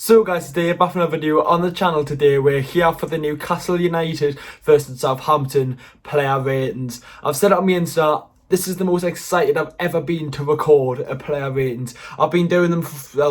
So guys, today back for another video on the channel. Today we're here for the Newcastle United versus Southampton player ratings. I've said it on my Insta, this is the most excited I've ever been to record a player ratings. I've been doing them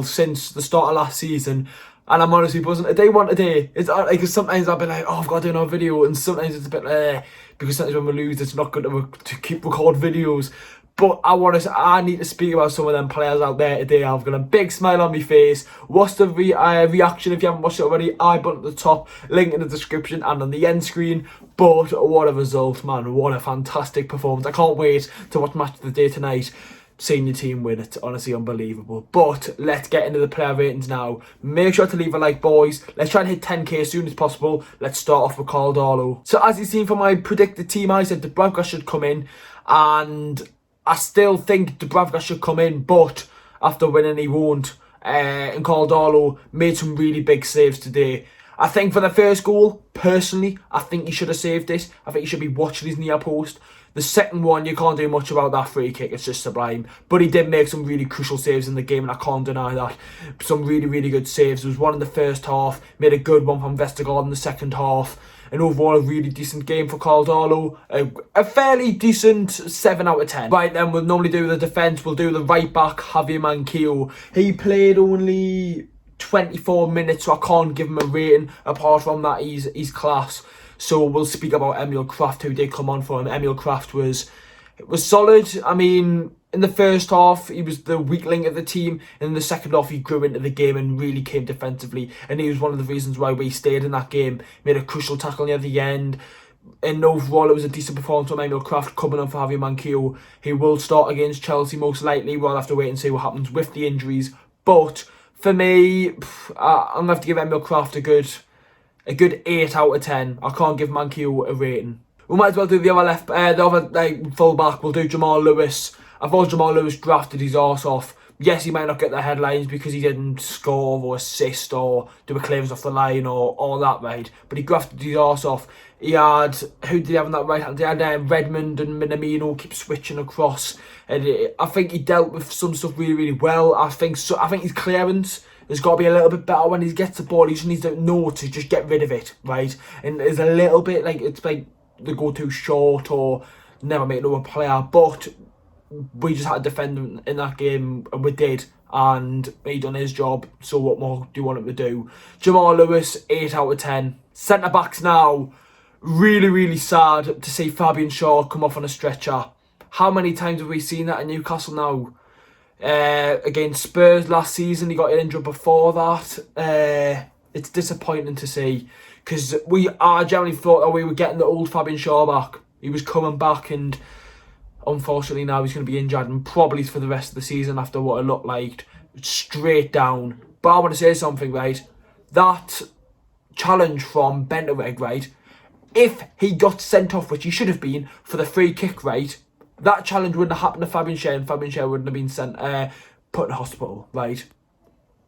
since the start of last season, and I'm honestly buzzing. A day one today. It's like sometimes I'll be like, oh, I've got to do another video, and sometimes it's a bit because sometimes when we lose, it's not good to keep record videos. But I need to speak about some of them players out there today. I've got a big smile on my face. What's the reaction if you haven't watched it already? I button at the top, link in the description and on the end screen. But what a result, man. What a fantastic performance. I can't wait to watch Match of the Day tonight. Seeing your team win, it's honestly unbelievable. But let's get into the player ratings now. Make sure to leave a like, boys. Let's try and hit 10k as soon as possible. Let's start off with Caldolo. So as you've seen from my predicted team, I said Dubravka should come in, and I still think Dubravka should come in, but after winning he won't. And Caldolo made some really big saves today. I think for the first goal, personally, I think he should have saved it. I think he should be watching his near post. The second one, you can't do much about that free kick. It's just sublime. But he did make some really crucial saves in the game, and I can't deny that. Some really, really good saves. There was one in the first half, made a good one from Vestergaard in the second half. And overall, a really decent game for Caldolo. A fairly decent 7 out of 10. Right, then we'll normally do the defence. We'll do the right back, Javier Manquillo. He played only 24 minutes, so I can't give him a rating. Apart from that, he's class. So we'll speak about Emil Kraft, who did come on for him. Emil Kraft was solid. I mean, in the first half, he was the weak link of the team. In the second half, he grew into the game and really came defensively. And he was one of the reasons why we stayed in that game. Made a crucial tackle near the end. And overall, it was a decent performance from Emil Kraft coming on for Javier Manquillo. He will start against Chelsea most likely. We'll have to wait and see what happens with the injuries. But for me, I'm going to have to give Emil Kraft a good 8 out of 10. I can't give Manquillo a rating. We might as well do the other full back. We'll do Jamal Lewis. I thought Jamal Lewis drafted his arse off. Yes, he might not get the headlines because he didn't score or assist or do a clearance off the line or all that, right? But he grafted his arse off. He had, who did he have on that right hand? He had Redmond and Minamino keep switching across. And I think he dealt with some stuff really, really well. I think his clearance has got to be a little bit better when he gets the ball. He just needs to know to just get rid of it, right? And there's a little bit like, it's like they go too short or never make another player. But we just had to defend him in that game, and we did, and he done his job. So what more do you want him to do? Jamal Lewis, 8 out of 10. Centre backs now, really, really sad to see Fabian Shaw come off on a stretcher. How many times have we seen that in Newcastle now? Against Spurs last season, he got injured before that. It's disappointing to see, because I generally thought that we were getting the old Fabian Shaw back. He was coming back, and unfortunately now he's going to be injured, and probably for the rest of the season after what it looked like. Straight down. But I want to say something, right? That challenge from Bentereg, right? If he got sent off, which he should have been, for the free kick, right? That challenge wouldn't have happened to Fabian Shaw, and Fabian Shaw wouldn't have been put in hospital, right?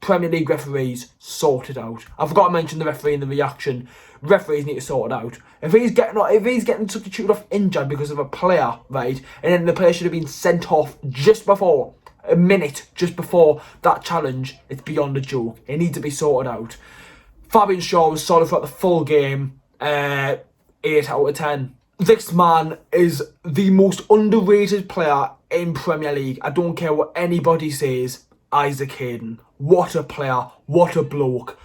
Premier League referees, sort it out. I forgot to mention the referee in the reaction. Referees need to sort it out. If he's getting substituted off injured because of a player, right, and then the player should have been sent off just before, a minute just before that challenge, it's beyond a joke. It needs to be sorted out. Fabian Shaw was solid throughout the full game. 8 out of 10. This man is the most underrated player in Premier League. I don't care what anybody says. Isaac Hayden. What a player. What a bloke.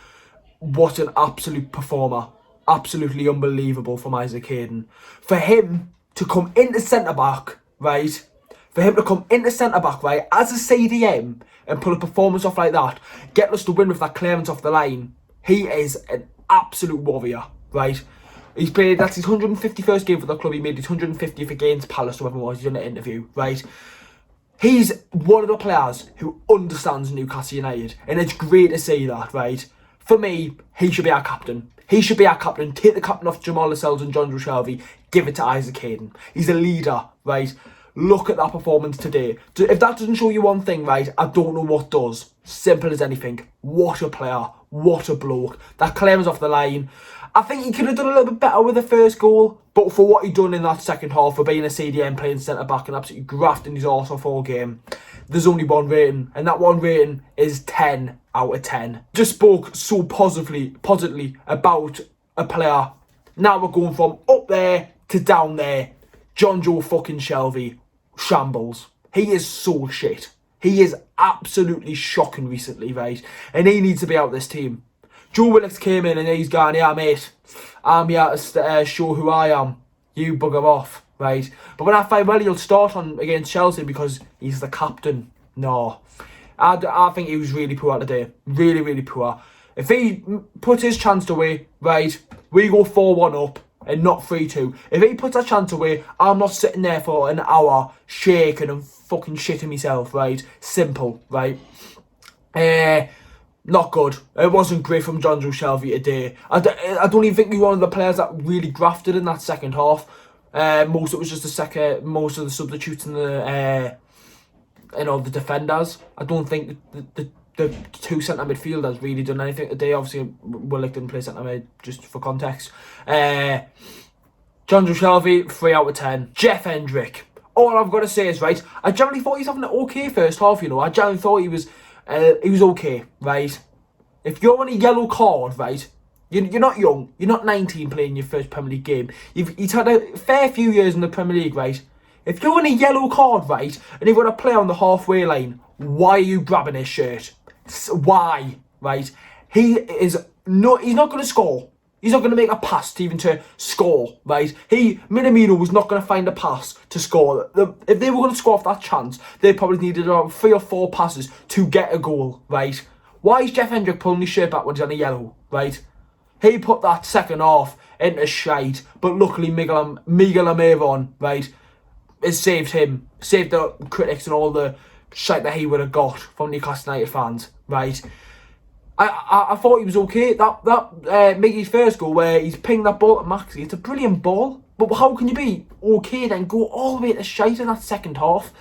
What an absolute performer. Absolutely unbelievable from Isaac Hayden. For him to come into centre-back, right? For him to come into centre-back, right, as a CDM and pull a performance off like that, getting us to win with that clearance off the line, he is an absolute warrior, right? He's played, that's his 151st game for the club. He made his 150th against Palace, or whatever it was. He's done an interview, right? He's one of the players who understands Newcastle United, and it's great to see that, right? For me, he should be our captain. He should be our captain. Take the captain off Jamal Lascelles and John Shelby. Give it to Isaac Hayden. He's a leader, right? Look at that performance today. If that doesn't show you one thing, right, I don't know what does. Simple as anything. What a player. What a bloke. That clearance off the line. I think he could have done a little bit better with the first goal, but for what he done in that second half, for being a CDM, playing centre-back and absolutely grafting his arse off all game, there's only one rating, and that one rating is 10 out of 10. Just spoke so positively about a player. Now we're going from up there to down there. John Joe fucking Shelvey, shambles. He is so shit. He is absolutely shocking recently, right? And he needs to be out of this team. Joe Willock's came in and he's gone, yeah, mate, I'm here to show who I am. You bugger off, right? But when I find, well, he'll start on against Chelsea because he's the captain. No. I think he was really poor today. Really, really poor. If he puts his chance away, right, we go 4-1 up and not 3-2. If he puts that chance away, I'm not sitting there for an hour shaking and fucking shitting myself, right? Simple, right? Not good. It wasn't great from John Joe Shelvey today. I don't even think he was one of the players that really grafted in that second half. Most of the substitutes and the defenders. I don't think the two centre midfielders really done anything today. Obviously, Willock didn't play centre mid, just for context. John Joe Shelvey, 3 out of 10. Jeff Hendrick. All I've got to say is, right, I generally thought he was having an okay first half, you know. I generally thought he was okay, right? If you're on a yellow card, right, you're not young, you're not 19 playing your first Premier League game. He's had a fair few years in the Premier League, right? If you're on a yellow card, right, and you've got a player on the halfway line, why are you grabbing his shirt? Why, right? He's not going to score. He's not going to make a pass to even to score, right? Minamino was not going to find a pass to score. If they were going to score off that chance, they probably needed around 3 or 4 passes to get a goal, right? Why is Jeff Hendrick pulling his shirt back when he's on a yellow, right? He put that second half into shite, but luckily Miguel Almiron, right, has saved him, saved the critics and all the shite that he would have got from Newcastle United fans, right? I thought he was okay. That Miggy's first goal where he's pinged that ball at Maxi, it's a brilliant ball. But how can you be okay then go all the way to shite in that second half?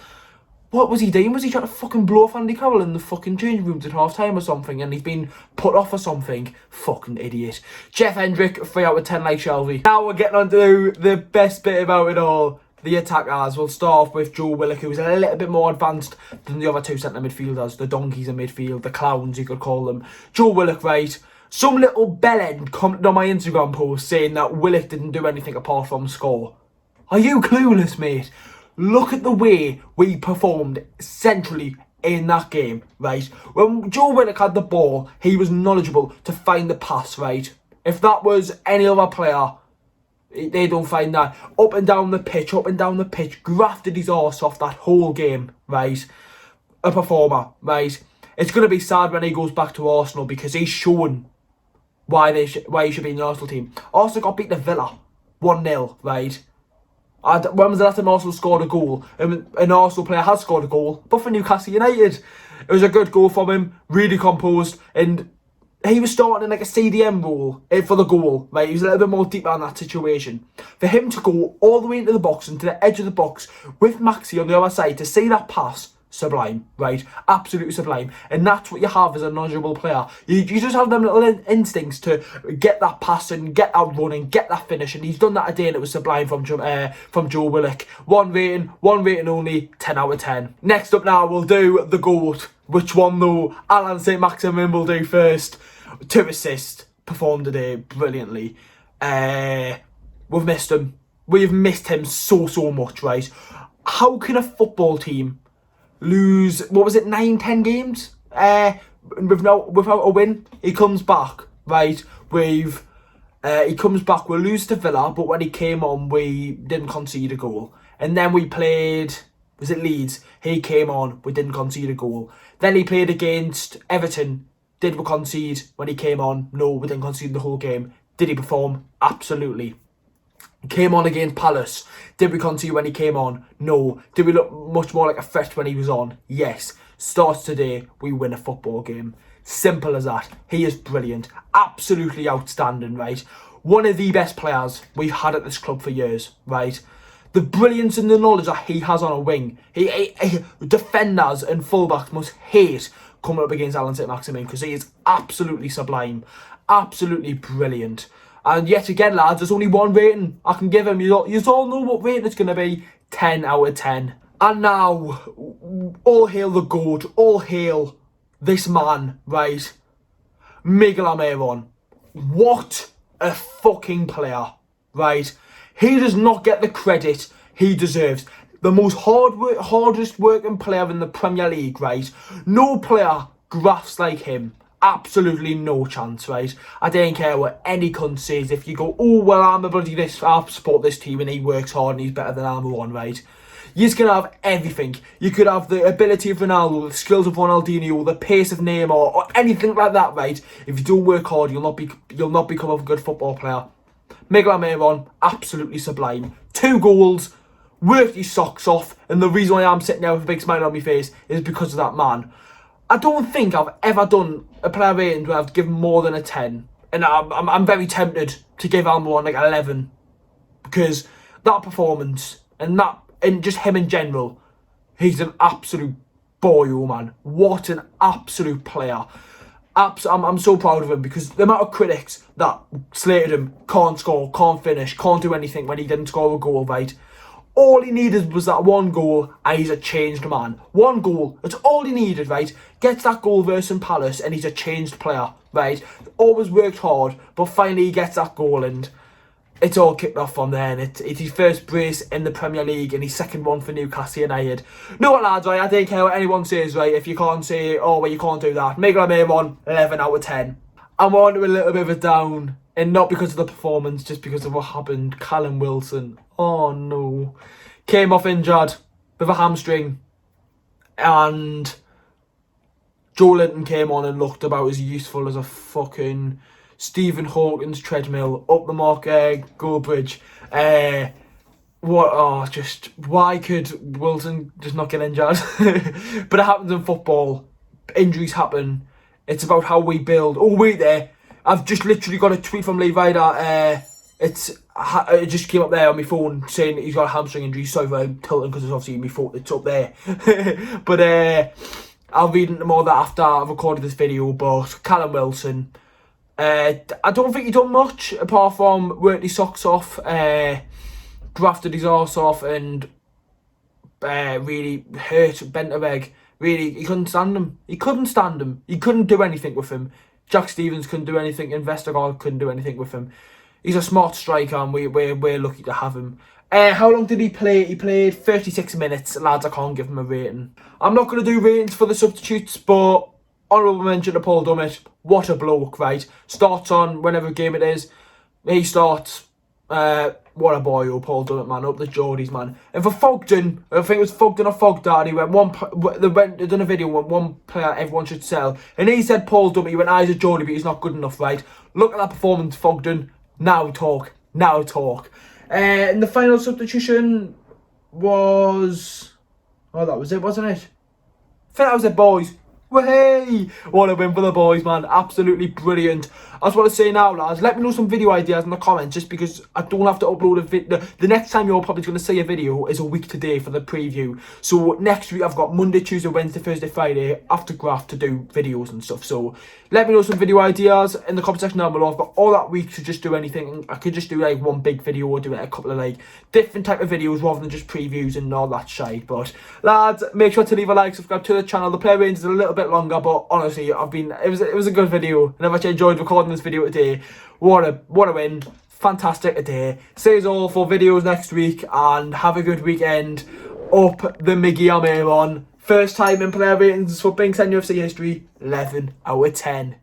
What was he doing? Was he trying to fucking blow off Andy Carroll in the fucking changing rooms at half time or something, and he's been put off or something? Fucking idiot. Jeff Hendrick, 3 out of 10 like Shelvey. Now we're getting on to the best bit about it all. The attackers. We'll start off with Joe Willock, who's a little bit more advanced than the other two centre midfielders, the donkeys in midfield, the clowns you could call them. Joe Willock, right? Some little bellend commented on my Instagram post saying that Willock didn't do anything apart from score. Are you clueless, mate? Look at the way we performed centrally in that game, right? When Joe Willock had the ball, he was knowledgeable to find the pass, right? If that was any other player, they don't find that. Up and down the pitch, grafted his arse off that whole game, right? A performer, right? It's going to be sad when he goes back to Arsenal because he's shown why he should be in the Arsenal team. Arsenal got beat to Villa 1-0, right? When was the last time Arsenal scored a goal? An Arsenal player has scored a goal, but for Newcastle United. It was a good goal from him, really composed, and he was starting in like a CDM role for the goal, right? He was a little bit more deeper in that situation. For him to go all the way into the box and to the edge of the box with Maxi on the other side to see that pass, sublime, right? Absolutely sublime. And that's what you have as a knowledgeable player. You just have them little instincts to get that pass and get that run and get that finish. And he's done that today and it was sublime from Joe Willock. One rating only, 10 out of 10. Next up now, we'll do the GOAT. Which one though? Alan St. Maximin will do first. 2 assists. Performed today brilliantly. We've missed him. We've missed him so much, right? How can a football team lose, 9-10 games without a win? He comes back, right? We'll lose to Villa, but when he came on we didn't concede a goal. And then we played, was it Leeds? He came on, we didn't concede a goal. Then he played against Everton. Did we concede when he came on? No, we didn't concede the whole game. Did he perform? Absolutely. Came on against Palace. Did we concede when he came on? No. Did we look much more like a threat when he was on? Yes. Starts today, we win a football game. Simple as that. He is brilliant. Absolutely outstanding, right? One of the best players we've had at this club for years, right? The brilliance and the knowledge that he has on a wing. Defenders and fullbacks must hate coming up against Alan St. Maximin because he is absolutely sublime. Absolutely brilliant. And yet again, lads, there's only one rating I can give him. You all know what rating it's going to be. 10 out of 10. And now, all hail the GOAT, all hail this man, right? Miguel Almiron. What a fucking player, right? He does not get the credit he deserves. The most hardest working player in the Premier League, right? No player grafts like him. Absolutely no chance, right? I don't care what any cunt says. If you go, oh, well, I'm a bloody this, I support this team and he works hard and he's better than Almiron, right? You're going to have everything. You could have the ability of Ronaldo, the skills of Ronaldinho, the pace of Neymar, or anything like that, right? If you don't work hard, you'll not become a good football player. Miguel Almiron, absolutely sublime. 2 goals, worked his socks off, and the reason why I'm sitting there with a big smile on my face is because of that man. I don't think I've ever done a player rating where I've given more than a 10. And I'm very tempted to give Almiron like 11. Because that performance and just him in general, he's an absolute boy, man. What an absolute player. I'm so proud of him because the amount of critics that slated him, can't score, can't finish, can't do anything when he didn't score a goal, right? All he needed was that 1 goal and he's a changed man. 1 goal, that's all he needed, right? Gets that goal versus Palace and he's a changed player, right? Always worked hard, but finally he gets that goal and it's all kicked off from there. And it's his first brace in the Premier League and his second one for Newcastle United. No, what, lads, right? I don't care what anyone says, right? If you can't say, oh, well, you can't do that. Miguel Almiron, 11 out of 10. I'm on to a little bit of a down, and not because of the performance, just because of what happened. Callum Wilson. Oh, no. Came off injured with a hamstring. And Joe Linton came on and looked about as useful as a fucking Stephen Hawkins treadmill up the mark, goal bridge. Why could Wilson just not get injured? But it happens in football. Injuries happen. It's about how we build. Oh, wait there. I've just literally got a tweet from Lee Ryder. It just came up there on my phone saying that he's got a hamstring injury. Sorry for tilting because it's obviously my phone. It's up there. But I'll read into more of that after I've recorded this video. But Callum Wilson, I don't think he done much apart from worked his socks off, grafted his arse off, and really hurt Bentabeg. Really, he couldn't stand him. He couldn't do anything with him. Jack Stevens couldn't do anything. Vestergaard couldn't do anything with him. He's a smart striker, and we're lucky to have him. How long did he play? He played 36 minutes. Lads, I can't give him a rating. I'm not going to do ratings for the substitutes, but honourable mention to Paul Dummett. What a bloke, right? Starts on whenever game it is. He starts. What a boy, oh, Paul Dummett, man. Up the Geordies, man. And for Fogden, I think it was Fogden or Fogdad, they done a video when one player everyone should sell. And he said Paul Dummett, he went, he's a Geordie, but he's not good enough, right? Look at that performance, Fogden. Now talk. And the final substitution was... Oh, that was it, wasn't it? I think that was it, boys. Way! What a win for the boys, man. Absolutely brilliant. I just want to say now, lads, let me know some video ideas in the comments, just because I don't have to upload a video. The next time you're probably going to see a video is a week today for the preview. So next week I've got Monday, Tuesday, Wednesday, Thursday, Friday after graft to do videos and stuff. So let me know some video ideas in the comment section down below. I've got all that week to just do anything. I could just do like one big video or do like a couple of like different type of videos rather than just previews and all that shite. But lads, make sure to leave a like, subscribe to the channel. The player range is a little bit longer, but honestly, it was a good video, and I've actually enjoyed recording this video today. What a win. Fantastic today. See you all for videos next week, and have a good weekend. Up the Miggy Almiron. First time in player ratings for BinksNUFC history, 11 out of 10.